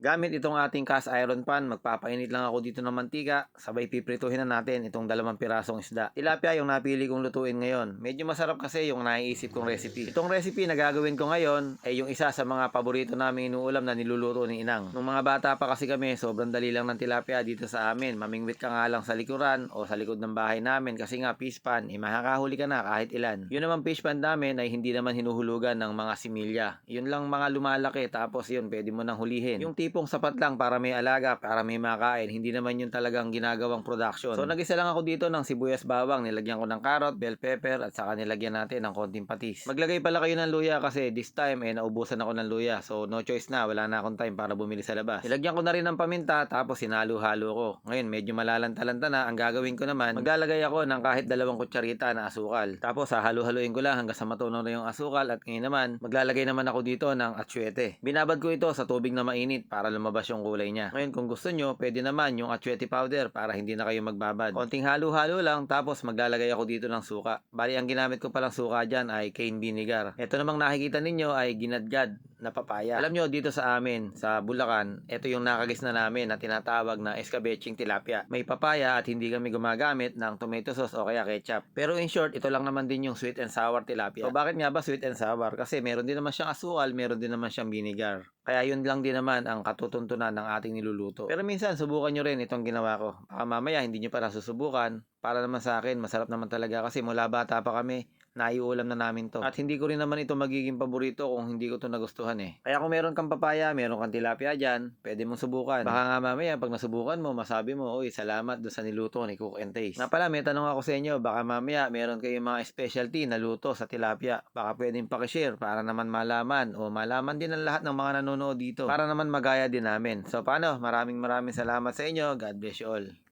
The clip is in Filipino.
Gamit itong ating cast iron pan, magpapainit lang ako dito ng mantika, sabay piprituhin na natin itong 2 pirasong isda. Tilapia yung napili kong lutuin ngayon. Medyo masarap kasi yung naiisip kong recipe. Itong recipe na gagawin ko ngayon ay yung isa sa mga paborito namin inuulam na niluluto ni Inang. Nung mga bata pa kasi kami, sobrang dali lang ng tilapia dito sa amin. Mamingwit ka nga lang sa likuran o sa likod ng bahay namin kasi nga fish pan, makakahuli ka na kahit ilan. Yun naman fish pan namin ay hindi naman hinuhulugan ng mga similya. Yun lang mga lumalaki tapos yun pwede mo nang hulihin. Yung tipong sapat lang para may alaga, para may makain, hindi naman yung talagang ginagawang production. So nagisa lang ako dito ng sibuyas bawang, nilagyan ko ng carrot, bell pepper at saka nilagyan natin ng konting patis. Maglagay pala kayo ng luya kasi this time naubusan ako ng luya. So no choice na, wala na akong time para bumili sa labas. Nilagyan ko na rin ng paminta tapos sinalo-halo ko. Ngayon medyo malalanta-lanta na, ang gagawin ko naman, maglalagay ako ng kahit 2 kutsarita na asukal. Tapos hahalu-haluin ko lang hanggang sa matunaw na yung asukal at ngayon naman, maglalagay naman ako dito ng atsuete. Binabad ko ito sa tubig na mainit para lumabas yung kulay niya. Ngayon kung gusto nyo, pwede naman yung atsuete powder para hindi na kayo magbabad. Konting halo-halo lang tapos maglalagay ako dito ng suka. Bali ang ginamit ko palang suka dyan ay cane vinegar. Ito namang nakikita ninyo ay ginadgad na papaya. Alam nyo dito sa amin, sa Bulacan, ito yung nakagis na namin na tinatawag na escabeching tilapia. May papaya at hindi kami gumagamit ng tomato sauce o kaya ketchup. Pero in short, ito lang naman din yung sweet and sour tilapia. So bakit nga ba sweet and sour? Kasi meron din naman siyang asukal, meron din naman siyang vinegar. Kaya yun lang din naman ang katutuntunan ng ating niluluto. Pero minsan, subukan nyo rin itong ginawa ko. Baka mamaya, hindi nyo pa nasusubukan. Para naman sa akin, masarap naman talaga kasi mula bata pa kami, naiulam na namin to. At hindi ko rin naman ito magiging paborito kung hindi ko to nagustuhan eh. Kaya kung meron kang papaya, meron kang tilapia dyan, pwede mong subukan. Baka nga mamaya, pag nasubukan mo, masabi mo, uy, salamat doon sa niluto ni Cook and Taste. Nga pala, may tanong ako sa inyo, baka mamaya, meron kayong mga specialty na luto sa tilapia. Baka pwedeng pakishare para naman malaman o malaman din ng lahat ng mga nanonood dito. Para naman magaya din namin. So paano? Maraming salamat sa inyo. God bless you all.